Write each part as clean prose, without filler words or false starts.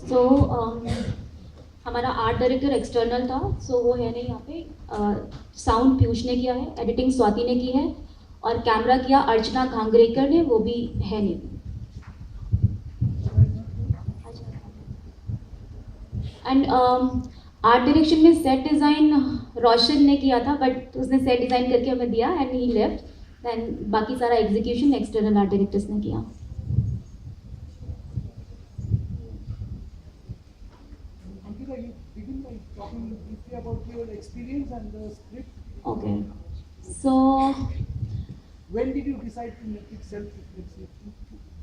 सो हमारा art director external था, सो वो है नहीं यहाँ पे। साउंड पीयूष ने किया है, एडिटिंग स्वाति ने की है, और कैमरा किया अर्चना घांगरेकर ने, वो भी है नहीं। एंड आर्ट डायरेक्शन में सेट डिज़ाइन रोशन ने किया था, बट उसने सेट डिज़ाइन करके हमें दिया एंड ही लेफ्ट। देन बाकी सारा एग्जीक्यूशन एक्सटर्नल आर्ट डायरेक्टर्स ने किया। Talking briefly about your experience and the script. Okay. So when did you decide to make it self-reflexive?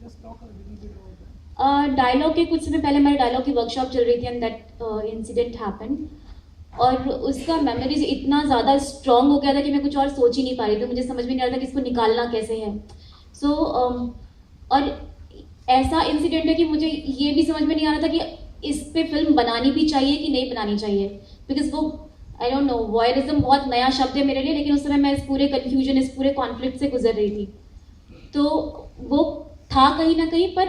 Just talk a little bit about that. Dialogue के कुछ समय पहले मेरी dialogue की workshop चल रही थी एंड दैट इंसिडेंट हैपन, और उसका मेमोरीज इतना ज़्यादा स्ट्रॉन्ग हो गया था कि मैं कुछ और सोच ही नहीं पा रही थी। मुझे समझ में नहीं आ रहा था कि इसको निकालना कैसे है। सो और ऐसा इंसिडेंट है कि मुझे ये भी समझ में नहीं आ रहा था कि इस पे फिल्म बनानी भी चाहिए कि नहीं बनानी चाहिए, बिकॉज वो आई डोंट नो, वॉयरिज्म बहुत नया शब्द है मेरे लिए, लेकिन उस समय मैं इस पूरे कन्फ्यूजन, इस पूरे कॉन्फ्लिक्ट से गुजर रही थी। तो वो था कहीं ना कहीं, पर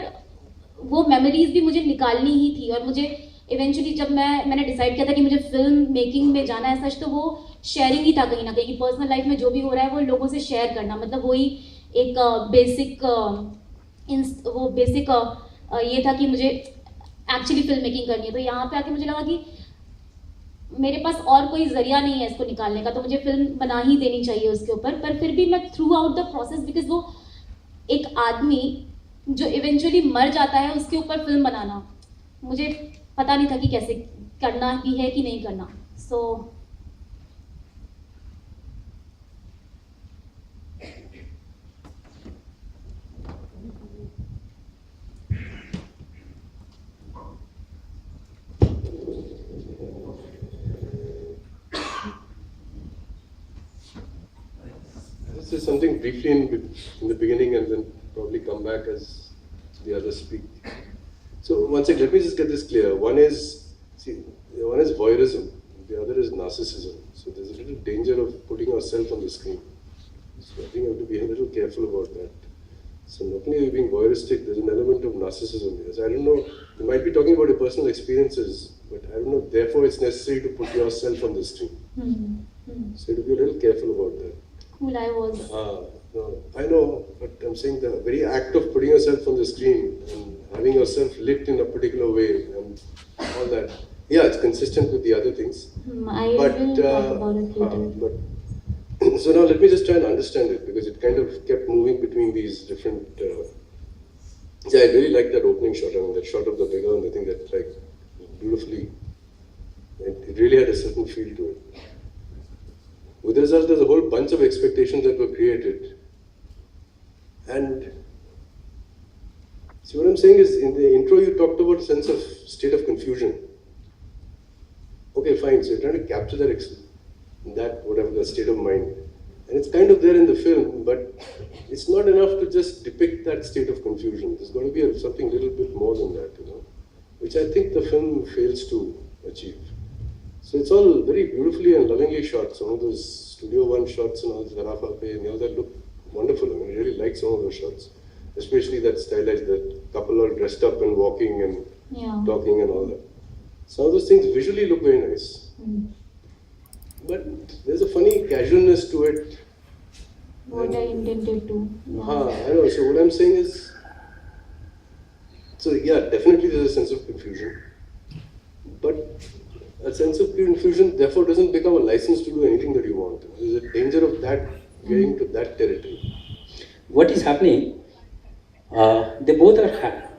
वो मेमोरीज भी मुझे निकालनी ही थी। और मुझे इवेंचुअली जब मैंने डिसाइड किया था कि मुझे फिल्म मेकिंग में जाना है सच, तो वो शेयरिंग ही था कहीं ना कहीं, कि पर्सनल लाइफ में जो भी हो रहा है वो लोगों से शेयर करना, मतलब वही एक बेसिक ये था कि मुझे एक्चुअली फिल्म मेकिंग करनी है। तो यहाँ पे आके मुझे लगा कि मेरे पास और कोई जरिया नहीं है इसको निकालने का, तो मुझे फिल्म बना ही देनी चाहिए उसके ऊपर। पर फिर भी मैं through out the process, because वो एक आदमी जो इवेंचुअली मर जाता है उसके ऊपर फिल्म बनाना, मुझे पता नहीं था कि कैसे करना भी है कि नहीं करना। सो Say something briefly in the beginning and then probably come back as the others speak. So one second, let me just get this clear. One is voyeurism, the other is narcissism. So there's a little danger of putting ourselves on the screen. So I think you have to be a little careful about that. So not only are you being voyeuristic, there's an element of narcissism here. So I don't know, you might be talking about your personal experiences, but I don't know, therefore it's necessary to put yourself on the screen. So you have to be a little careful about that. Cool, I was. No, I know, but I'm saying the very act of putting yourself on the screen and having yourself lit in a particular way and all that, yeah, it's consistent with the other things. I will talk about it later. So now let me just try and understand it, because it kind of kept moving between these different. Yeah, I really like that opening shot. I mean, that shot of the bigger, and I think that like beautifully. It really had a certain feel to it. With the result, there's a whole bunch of expectations that were created. And see, what I'm saying is, in the intro, you talked about a sense of state of confusion. Okay, fine. So you're trying to capture that whatever the state of mind, and it's kind of there in the film, but it's not enough to just depict that state of confusion. There's got to be something a little bit more than that, which I think the film fails to achieve. So it's all very beautifully and lovingly shot. Some of those Studio One shots and all this Zarafa and all that look wonderful. I mean, I really like some of those shots, especially that stylized, that couple all dressed up and walking and talking and all that. Some of those things visually look very nice. But there's a funny casualness to it. What I intended to. I know. So what I'm saying is, so yeah, definitely there's a sense of confusion. But a sense of confusion therefore doesn't become a license to do anything that you want. There's a danger of that getting to that territory. What is happening? They both are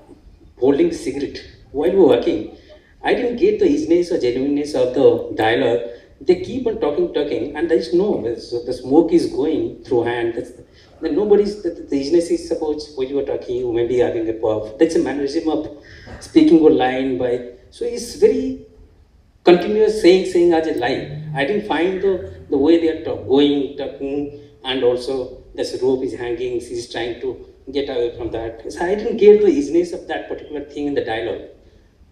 holding cigarette while we're working. I didn't get the easiness or genuineness of the dialogue. They keep on talking, and there is no, so the smoke is going through hand. Then nobody's, the easiness is supposed when you are talking, you may be having a puff. That's a mannerism of speaking one line by, so it's very continuous saying as a line. I didn't find the way they are talking, and also this rope is hanging, she's trying to get away from that. So I didn't get the easiness of that particular thing in the dialogue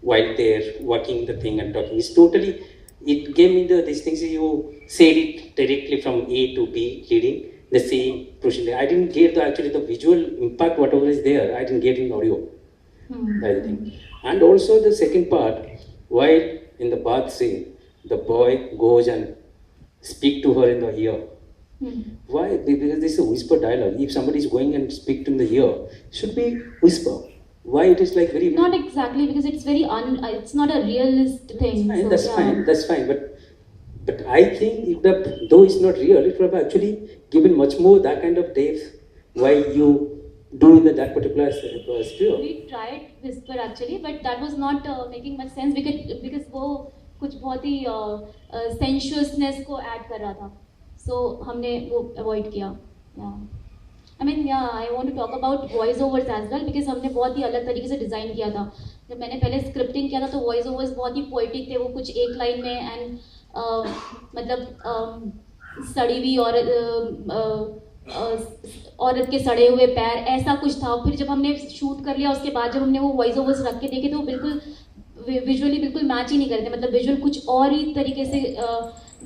while they're working the thing and talking. It's totally, it gave me these things, you said it directly from A to B leading, the same procedure. I didn't get actually the visual impact, whatever is there, I didn't get in audio. By the thing. And also the second part, while in the bath scene, the boy goes and speak to her in the ear. Why? Because this is a whisper dialogue. If somebody is going and speak to in the ear, should be whisper. Why it is like very Not exactly, because it's very it's not a realist thing. fine, So, that's yeah. fine, that's fine. But I think if the though it's not real, it would have actually given much more that kind of depth. Why you do in that particular sphere? We tried whisper actually, but that was not making much sense because वो कुछ बहुत ही sensuousness को add कर रहा था. So हमने वो avoid किया. Yeah. I mean, yeah, I want to talk about voiceovers as well because हमने बहुत ही अलग तरीके से डिज़ाइन किया था. जब मैंने पहले स्क्रिप्टिंग किया था तो voiceovers बहुत ही poetic थे, वो कुछ एक लाइन में and मतलब सड़ी हुई औरत के सड़े हुए पैर ऐसा कुछ था. फिर जब हमने शूट कर लिया उसके बाद जब हमने वो वॉइस ओवर्स रख के देखे तो वो बिल्कुल विजुअली बिल्कुल मैच ही नहीं कर रहे थे. मतलब विजुअल कुछ और ही तरीके से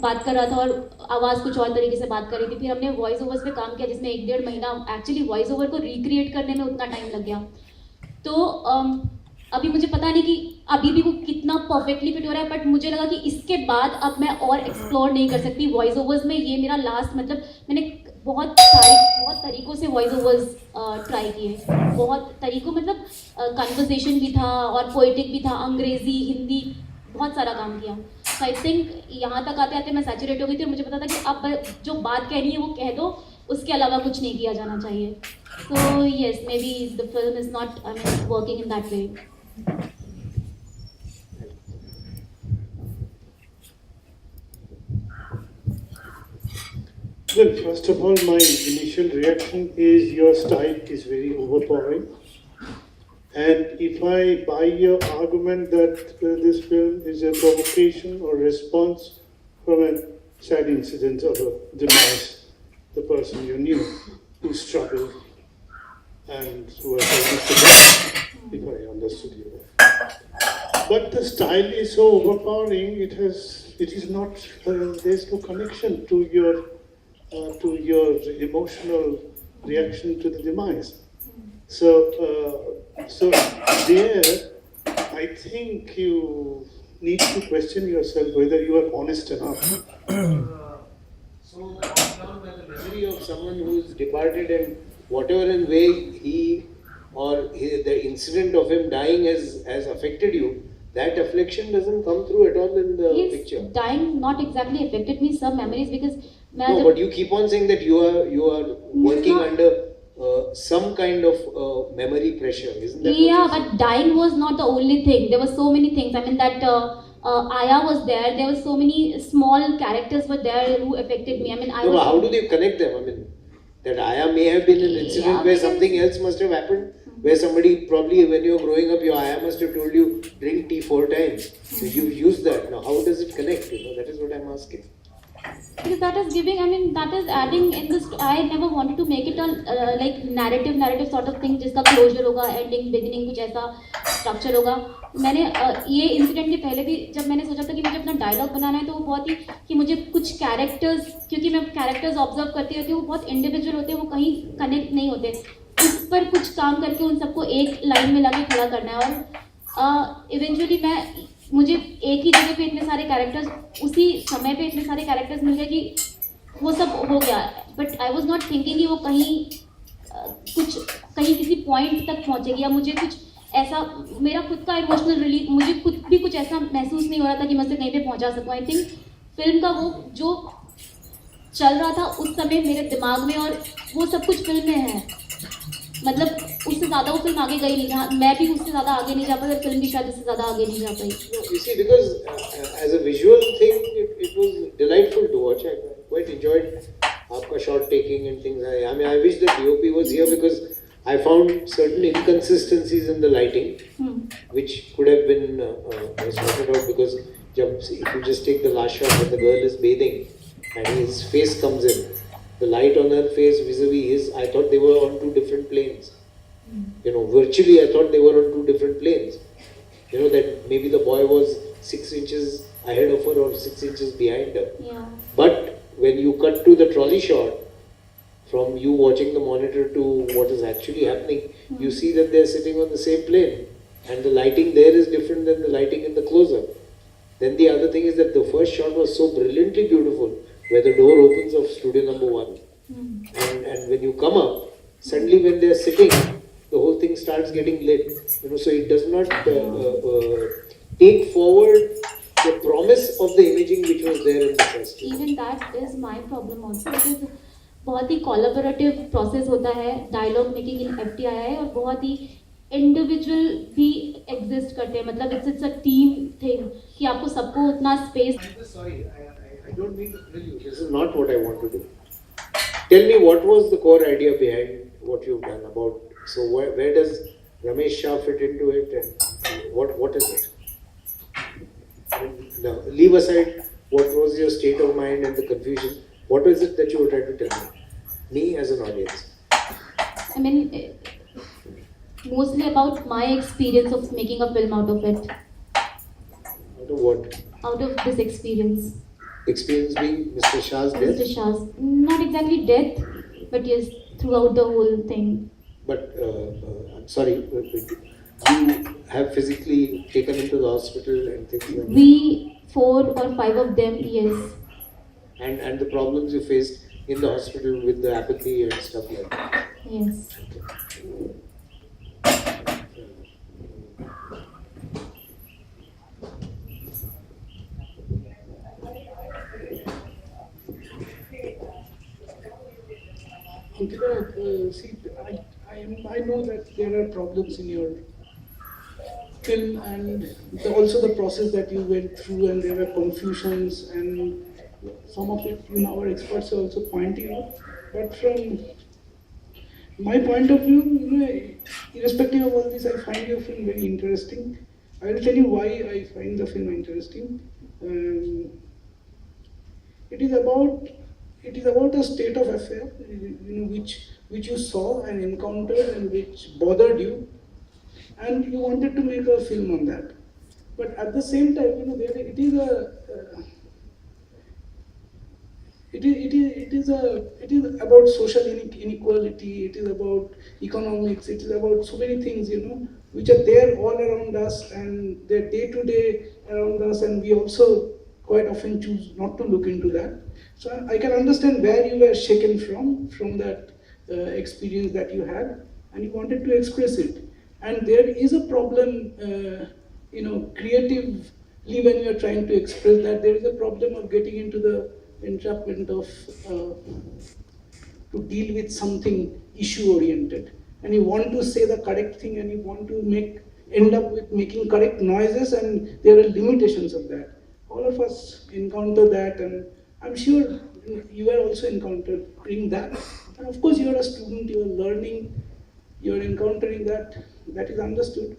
बात कर रहा था और आवाज़ कुछ और तरीके से बात कर रही थी. फिर हमने वॉइस ओवर्स पे काम किया जिसमें 1-1.5 महीना एक्चुअली वॉइस ओवर को रिक्रिएट करने में उतना टाइम लग गया. तो अभी मुझे पता नहीं कि अभी भी वो कितना परफेक्टली फिट हो रहा है, बट मुझे लगा कि इसके बाद अब मैं और एक्सप्लोर नहीं कर सकती वॉइस ओवर्स में. ये मेरा लास्ट, मतलब मैंने बहुत तरीकों से वॉइस ओवर्स ट्राई किए, बहुत तरीकों, मतलब कन्वर्सेशन भी था और पोइटिक भी था, अंग्रेजी हिंदी बहुत सारा काम किया. सो आई थिंक यहाँ तक आते आते मैं सैचुरेट हो गई थी और मुझे पता था कि अब जो बात कहनी है वो कह दो, उसके अलावा कुछ नहीं किया जाना चाहिए. So yes, may be the film is not working in that way. Well, first of all, my initial reaction is your style is very overpowering. And if I buy your argument that this film is a provocation or response from a sad incident of a demise, the person you knew who struggled and who was almost if I understood you right. But the style is so overpowering, it is not, there's no connection to your emotional reaction to the demise. So there, I think you need to question yourself whether you are honest enough. So bogged down by the memory of someone who is departed, and whatever in way the incident of him dying has affected you, that affliction doesn't come through at all in the picture. Dying not exactly affected me, some memories, because No, but you keep on saying that you are working under some kind of memory pressure, isn't that? Yeah, but dying was not the only thing. There were so many things. I mean that Aya was there. There were so many small characters were there who affected me. I mean, But how do they connect them? I mean, that Aya may have been an incident where something else must have happened. Where somebody probably, when you were growing up, your Aya must have told you drink tea 4 times. So you use that. Now, how does it connect? That is what I'm asking. Because that is giving, I mean, that is adding in this. I never wanted to make it a like narrative sort of thing जिसका closure होगा, ending, beginning, कुछ ऐसा structure होगा. मैंने ये incident के पहले भी जब मैंने सोचा था कि मुझे अपना dialogue बनाना है तो वो बहुत ही कि मुझे कुछ characters, क्योंकि मैं characters observe करती रहती हूँ, वो बहुत individual होते हैं, वो कहीं connect नहीं होते. उस पर कुछ काम करके उन सबको एक line में लाके खड़ा करना है और eventually मुझे एक ही जगह पे इतने सारे कैरेक्टर्स, उसी समय पे इतने सारे कैरेक्टर्स मिल गए कि वो सब हो गया. But I was not thinking कि वो कहीं किसी पॉइंट तक पहुँचेगी या मुझे कुछ ऐसा, मेरा खुद का इमोशनल रिलीफ, मुझे खुद भी कुछ ऐसा महसूस नहीं हो रहा था कि मैं उसे कहीं पे पहुँचा सकूँ. आई थिंक फिल्म का वो जो चल रहा था उस समय मेरे दिमाग में, और वो सब कुछ फिल्म में है. मतलब उससे ज़्यादा वो फिल्म आगे गई नहीं, जहाँ मैं भी उससे ज़्यादा आगे नहीं जा पाई और फिल्म भी शायद उससे ज़्यादा आगे नहीं जा पाई. You see, because as a visual thing, it was delightful to watch. I quite enjoyed आपका shot taking and things. I mean, I wish the DOP was here because I found certain inconsistencies in the lighting, which could have been sorted out. Because if you just take the last shot when the girl is bathing and his face comes in, the light on her face vis-a-vis his, I thought they were on 2 different planes. Virtually I thought they were on 2 different planes. That maybe the boy was 6 inches ahead of her or 6 inches behind her. Yeah. But when you cut to the trolley shot, from you watching the monitor to what is actually happening, you see that they're sitting on the same plane. and the lighting there is different than the lighting in the close-up. Then the other thing is that the first shot was so brilliantly beautiful, where the door opens of studio number 1. And when you come up, suddenly when they are sitting, the whole thing starts getting lit. So it does not take forward the promise of the imaging which was there in the first. Even that is my problem also, because बहुत ही collaborative process होता है dialogue making in FTII, और बहुत ही individual भी exist करते हैं, मतलब it's a team thing कि आपको सबको उतना space. I'm just sorry, I don't mean to grill you. This is not what I want to do. Tell me, what was the core idea behind what you've done about? So where does Ramesh Shah fit into it, and what is it? Now, leave aside what was your state of mind and the confusion. What is it that you were trying to tell me as an audience? I mean, mostly about my experience of making a film out of it. Out of what? Out of this experience. Experience being Mr. Shah's death? Mr. Shah's, not exactly death, but yes, throughout the whole thing. But I'm sorry, you have physically taken him to the hospital and things like that? We, 4 or 5 of them, yes. And the problems you faced in the hospital with the apathy and stuff like that? Yes. Ankita, see, I know that there are problems in your film, and also the process that you went through, and there were confusions, and some of it our experts are also pointing out. But from my point of view, irrespective of all this, I find your film very interesting. I will tell you why I find the film interesting. It is about a state of affair, which you saw and encountered and which bothered you, and you wanted to make a film on that. But at the same time, it is about social inequality. It is about economics. It is about so many things, which are there all around us, and they're day to day around us, and we also quite often choose not to look into that. So I can understand where you were shaken from that experience that you had, and you wanted to express it. And there is a problem, creatively when you are trying to express that, there is a problem of getting into the entrapment of to deal with something issue-oriented. And you want to say the correct thing, and you want to end up with making correct noises, and there are limitations of that. All of us encounter that, and I'm sure you are also encountering that. And of course, you are a student, you are learning, you are encountering that. That is understood.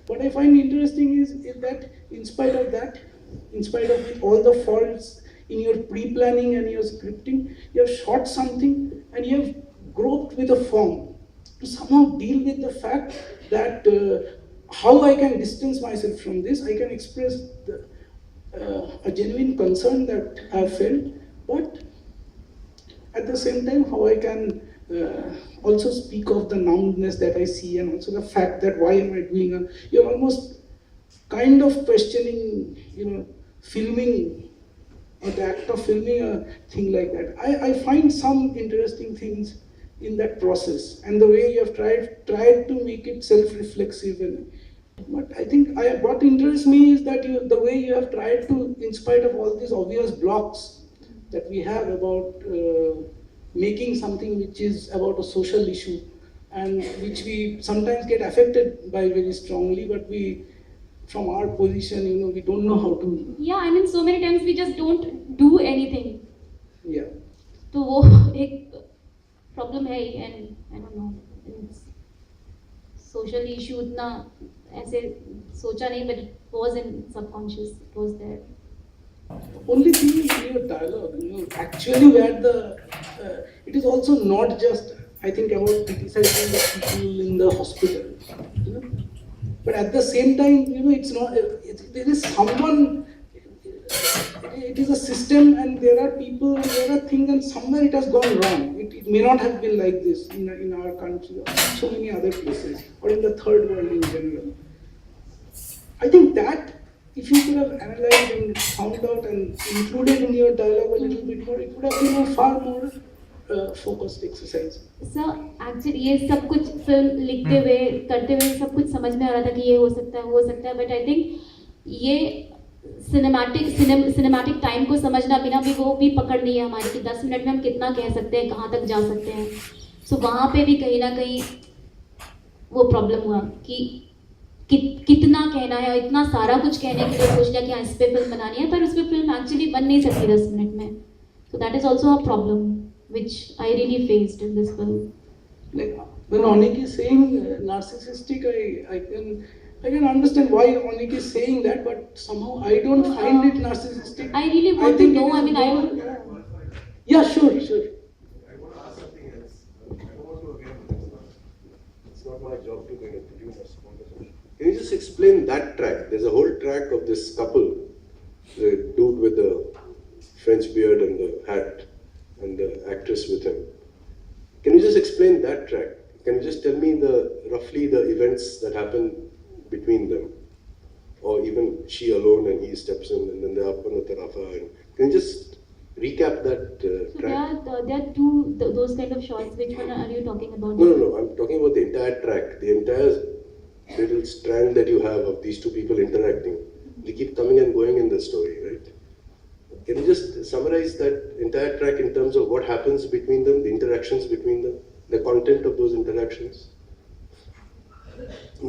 What I find interesting is that in spite of that, in spite of all the faults in your pre-planning and your scripting, you have shot something and you have groped with a form to somehow deal with the fact that how I can distance myself from this. I can express a genuine concern that I have felt, but at the same time, how I can also speak of the numbness that I see, and also the fact that why am I doing you're almost kind of questioning, filming, or the act of filming a thing like that. I find some interesting things in that process, and the way you have tried to make it self-reflexive. But I think what interests me is that the way you have tried to, in spite of all these obvious blocks that we have about making something which is about a social issue, and which we sometimes get affected by very strongly, but we, from our position, we don't know how to. Yeah, I mean, so many times we just don't do anything. Yeah. तो वो एक problem है, and I don't know, social issue उतना ऐसे सोचा नहीं, but it was in subconscious, it was there. Only thing in your dialogue, actually where it is also not just, I think, about criticizing the people in the hospital, but at the same time, it's not, there is someone, it is a system, and there are people, and there are things, and somewhere it has gone wrong. It may not have been like this in our country, or so many other places, or in the third world in general. I think that if you could have analyzed and found out and included in your dialogue a little bit more, it would have been a far more focused exercise. Sir actually ये सब कुछ film लिखते हुए करते हुए सब कुछ समझ में आ रहा था कि ये हो सकता है बट आई थिंक ये सिनेमैटिक टाइम को समझना बिना भी वो भी पकड़ नहीं है हमारी कि 10 मिनट में हम कितना कह सकते हैं, कहाँ तक जा सकते हैं. सो वहाँ पे भी कहीं ना कहीं वो प्रॉब्लम हुआ कि कितना कहना है, इतना सारा कुछ कहने के लिए सोच लिया कि हाँ इस पे फिल्म बनानी है, पर उस पे फिल्म एक्चुअली बन नहीं सकती 10 मिनट में. So that is also a problem which I really faced in this film. Like when Onik is saying narcissistic, I can understand why Onik is saying that, but somehow I don't find it narcissistic. I really want to know. I mean, Yeah, sure. I want to ask something else. I don't want to again. It's not my job to kind of produce a conversation. Can you just explain that track? There's a whole track of this couple, the dude with the French beard and the hat, and the actress with him. Can you just explain that track? Can you just tell me roughly the events that happen between them? Or even she alone and he steps in and then they're up on the tarafa. And can you just recap that track? So there are two those kind of shots. Which one are you talking about? No. I'm talking about the entire track, the entire little strand that you have of these two people interacting. They keep coming and going in the story, right? Can you just summarize that entire track in terms of what happens between them, the interactions between them, the content of those interactions?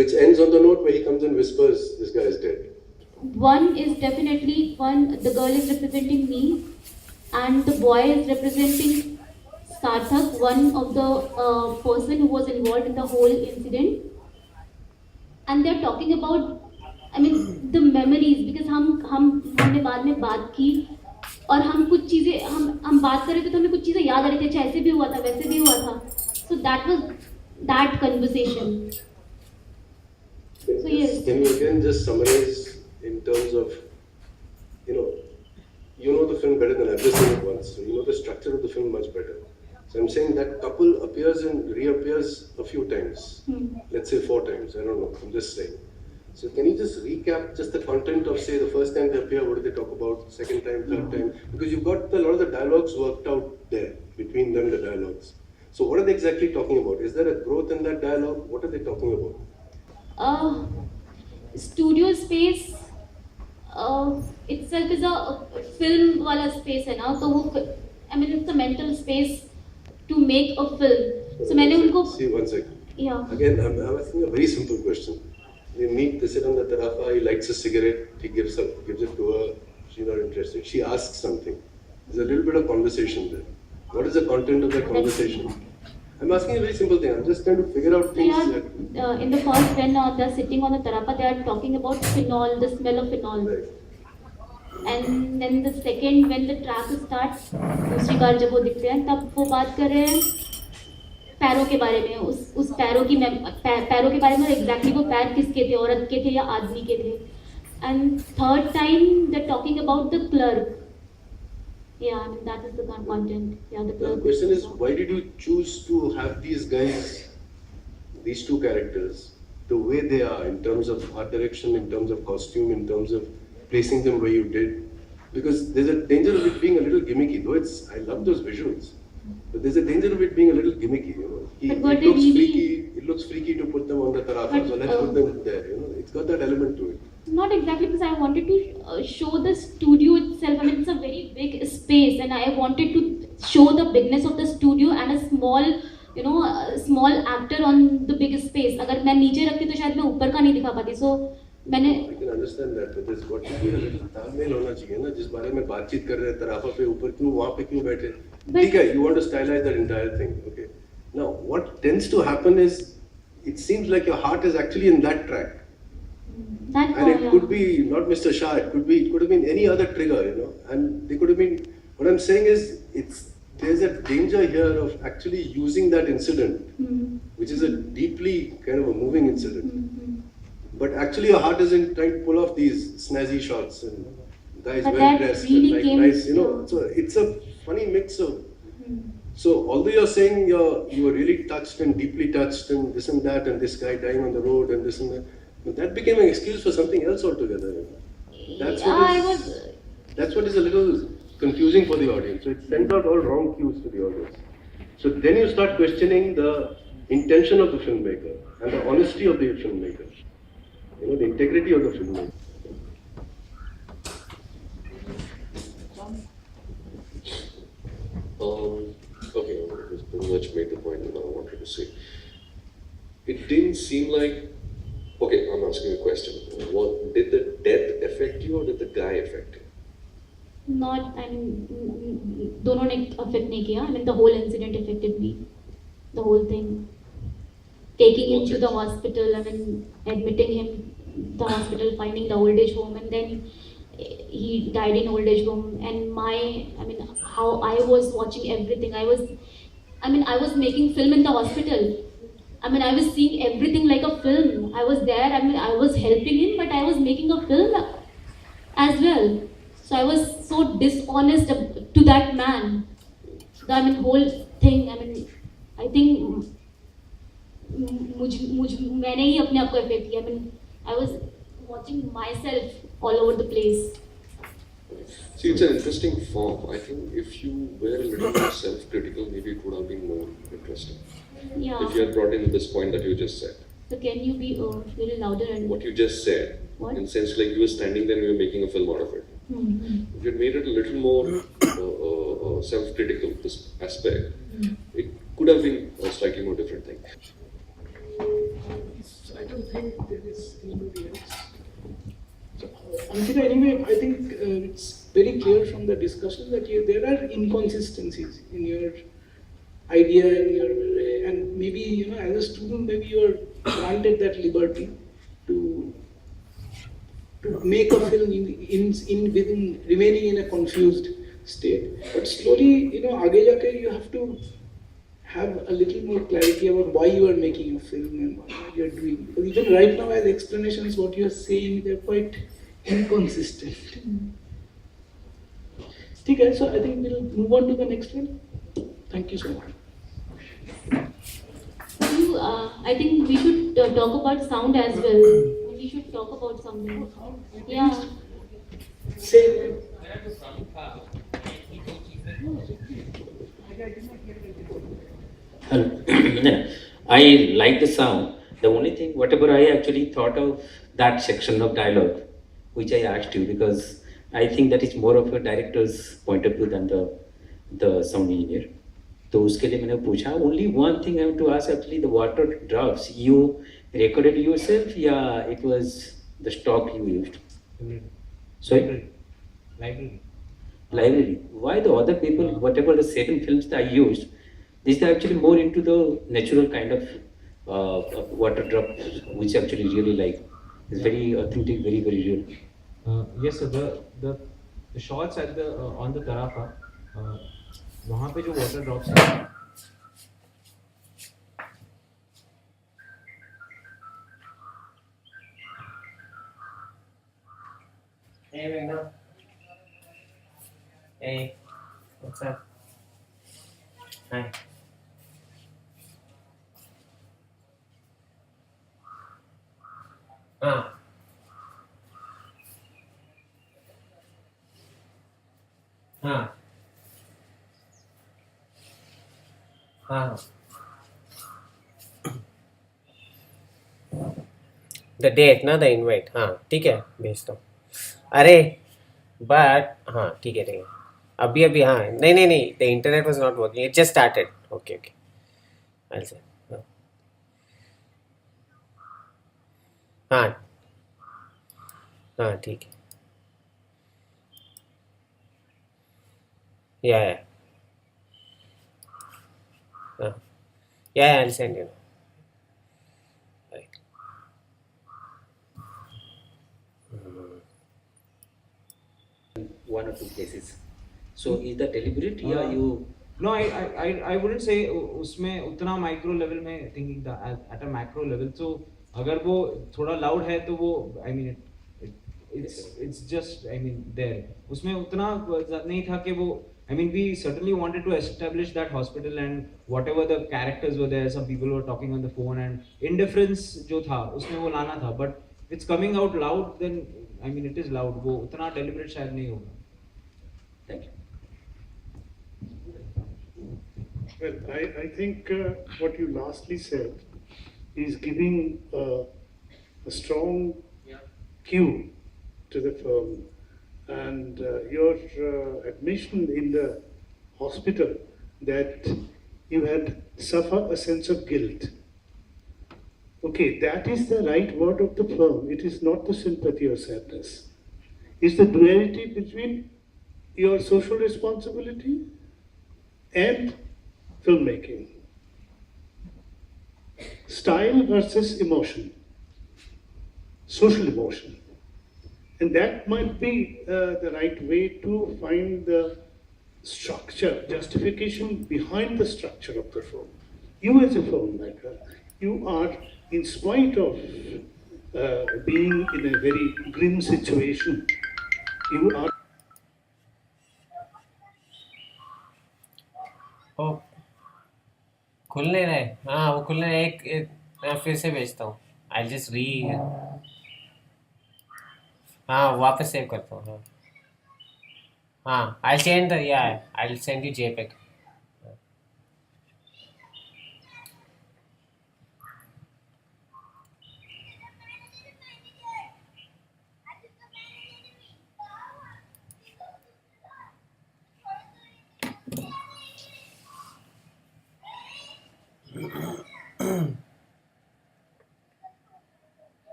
Which ends on the note where he comes and whispers, this guy is dead. One is definitely the girl is representing me and the boy is representing Sarthak, one of the person who was involved in the whole incident. And they're talking about, I mean, the memories, because हमने बाद में बात की और हम कुछ चीज़ें हम बात कर रहे थे तो हमें कुछ चीज़ें याद आ रही थी, अच्छा ऐसे भी हुआ था वैसे भी हुआ था. So that was that conversation. So yes. Can you again just summarize in terms of, you know the film better than I've just seen it once, so you know the structure of the film much better. So I'm saying that couple appears and reappears a few times. Let's say 4 times, I don't know, I'm just saying. So can you just recap just the content of, say, the first time they appear, what do they talk about, second time, third time? Because you've got a lot of the dialogues worked out there, between them, the dialogues. So what are they exactly talking about? Is there a growth in that dialogue? What are they talking about? Studio space itself is a film wala space है ना, तो वो I mean it's a mental space to make a film. So मैंने उनको See, one second. Yeah. Again, I'm asking a very simple question. They meet, they sit on the tarafa, he lights a cigarette, he gives it to her, she's not interested. She asks something. There's a little bit of conversation there. What is the content of that conversation? I'm asking a very simple thing. I'm just trying to figure out things. In the first, when they're sitting on the tarafa, they are talking about phenol, the smell of phenol. Right. And then the second, when the track starts, दूसरी बार जब वो दिखते हैं, तब वो बात कर रहे हैं पैरों के बारे में, उस पैरों के बारे में एग्जैक्टली वो पैर किसके थे, औरत के थे या आदमी के थे. And third time they're talking about the clerk. Yeah, I mean that is the content. Yeah, the clerk. The question is, why did you choose to have these guys, these two characters, the way they are in terms of art direction, in terms of costume, in terms of placing them where you did? Because there's a danger of it being a little gimmicky. Though I love those visuals. But there's a danger of it being a little gimmicky, you know. It looks freaky to put them on the tarafa, so let's put them there, you know. It's got that element to it. Not exactly, because I wanted to show the studio itself. I mean, it's a very big space, and I wanted to show the bigness of the studio and a small, small actor on the big space. अगर मैं नीचे रखती तो शायद मैं ऊपर का नहीं दिखा पाती. So मैंने. I can understand that, but there's got to be a little तालमेल होना चाहिए ना, जिस बारे में बातचीत कर रहे हैं तराफा पे ऊपर क्यों वहाँ पे क्यों बैठे? ठीक है, you want to stylize that entire thing, okay? Now, what tends to happen is, it seems like your heart is actually in that track. And it could be not Mr. Shah, it could have been any other trigger, you know. And they could have been. What I'm saying is, there's a danger here of actually using that incident, which is a deeply kind of a moving incident. But actually, your heart is in trying to pull off these snazzy shots and guys well dressed really and like nice, you know. So it's a funny mix of. So although you're saying you were really touched and deeply touched and this and that and this guy dying on the road and this and that, But that became an excuse for something else altogether. That's Yeah, what I is, was. that's what is a little confusing for the audience. So it sends out all wrong cues to the audience. So then you start questioning the intention of the filmmaker and the honesty of the filmmaker. You know, the integrity of the filmmaker. Okay, it was pretty much made the point that I wanted to say. It didn't seem like. Okay, I'm asking a question. What did the death affect you, or did the guy affect you? Not, I mean, दोनों ने affect नहीं किया. I mean, the whole incident affected me. The whole thing. Taking him to the hospital, I mean, admitting him the hospital, finding the old age home, and then he died in old age home. And I mean, how I was watching everything. I was making film in the hospital. I mean, I was seeing everything like a film. I was there. I mean, I was helping him, but I was making a film as well. So I was so dishonest to that man. I mean, whole thing. I mean, I think मैंने ही अपने आप को affect किया. I mean, I was watching myself all over the place. See, it's an interesting form. I think if you were a little more self-critical, maybe it would have been more interesting. Yeah. If you had brought in this point that you just said. So can you be a little louder and What you just said, What? in sense like you were standing there and you were making a film out of it. If you had made it a little more self-critical, this aspect, it could have been a slightly more different thing. I don't think there is anybody else. So, Ankita, anyway, I think it's very clear from the discussion that there are inconsistencies in your idea and maybe as a student maybe you are granted that liberty to make a film in within remaining in a confused state. But slowly, आगे जाके you have to have a little more clarity about why you are making a film and what you are doing. Because even right now, as explanations, what you are saying, they're quite inconsistent. Okay, so I think we'll move on to the next one. Thank you so much. I think we should talk about sound as well. We should talk about something. Yeah. Say. I like the sound. The only thing, whatever I actually thought of that section of dialogue, which I asked you, because I think that is more of a director's point of view than the sound engineer. तो उसके लिए मैंने पूछा. Only one thing I have to ask actually, the water drops. You recorded yourself, yeah, it was the stock you used. Sorry? Library. Why the other people, whatever the 7 films that I used, these are actually more into the natural kind of water drop, which I actually really like. It's very authentic, very, very real. Yes, sir. The shots at the on the Tarafa, वहाँ पे जो water drops हैं, Hey, Megna. Hey, what's up? Hi. Ah. Ah. Ah. The date ना, the invite. हाँ ठीक है, भेजता हूँ. अरे बट हाँ ठीक है अभी हाँ नहीं the internet was not working, it just started. Okay I'll say. हाँ हाँ ठीक है. Yeah. I'll send you. Right. One or two cases. So is that deliberate? Yeah, you. No, I wouldn't say उसमें उतना micro level में thinking था. At a macro level, so अगर वो थोड़ा loud है तो वो I mean it's just I mean there. उसमें उतना नहीं था कि वो I mean we certainly wanted to establish that hospital and whatever the characters were there. Some people were talking on the phone and indifference जो था उसमें वो लाना था. But it's coming out loud, then I mean it is loud. वो उतना deliberate शायद नहीं होगा. Thank you. Well, I think what you lastly said is giving a strong cue to the film, and your admission in the hospital that you had suffered a sense of guilt. Okay, that is the right word of the film. It is not the sympathy or sadness. It's the duality between your social responsibility and filmmaking. Style versus emotion, social emotion. And that might be the right way to find the structure, justification behind the structure of the film. You as a filmmaker, you are, in spite of being in a very grim situation, you are ओ खुल नहीं रहा है. हाँ वो खुल नहीं रहा है. मैं फिर से भेजता हूँ. आई जस्ट री. हाँ वापस सेव करता हूँ. हाँ हाँ आई सेंड द या I send you JPEG.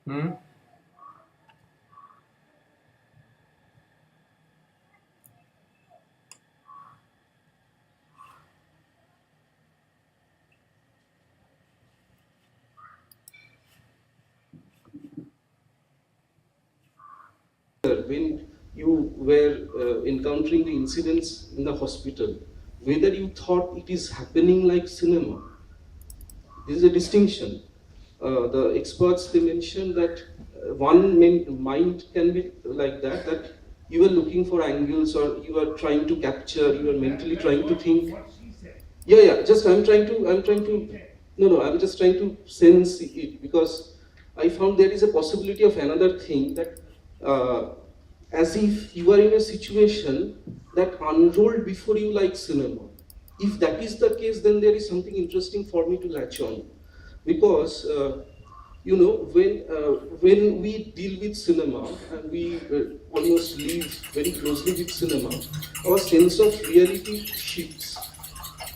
Hmm. When you were encountering the incidents in the hospital, whether you thought it is happening like cinema. This is a distinction. The experts, they mentioned that one mind can be like that, that you are looking for angles or you are trying to capture, you are mentally trying to think. Yeah, just I'm trying to, no, I'm just trying to sense it, because I found there is a possibility of another thing, that as if you are in a situation that unrolled before you like cinema. If that is the case, then there is something interesting for me to latch on. Because, you know, when we deal with cinema and we almost live very closely with cinema, our sense of reality shifts.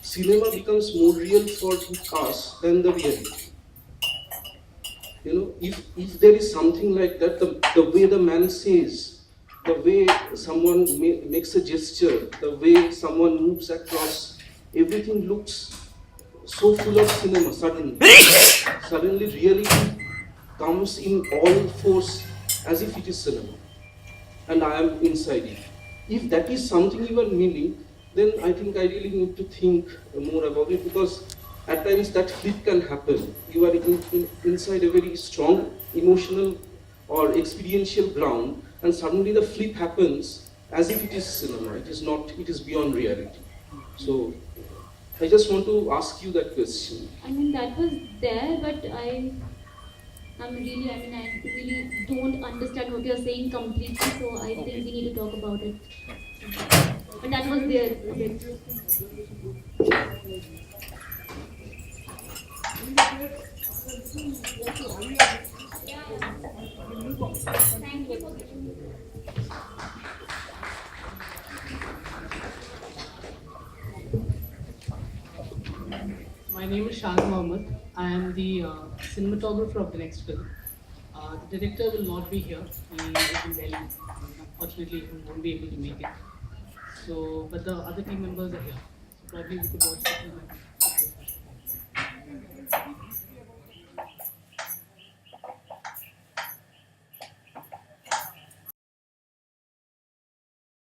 Cinema becomes more real for us than the reality. You know, if there is something like that, the way the man says, the way someone makes a gesture, the way someone moves across, everything looks so full of cinema suddenly. Suddenly reality comes in all force as if it is cinema. And I am inside it. If that is something you are meaning, then I think I really need to think more about it, because at times that flip can happen. You are inside a very strong emotional or experiential ground, and suddenly the flip happens as if it is cinema. It is not, it is beyond reality. So I just want to ask you that question. I mean, that was there, but I really don't understand what you're saying completely, so I think we need to talk about it. But that was there. Thank you. My name is Shah Mohammed. I am the cinematographer of the next film. The director will not be here. He is in Delhi. Unfortunately, he won't be able to make it. So, but the other team members are here. So probably we could watch the film.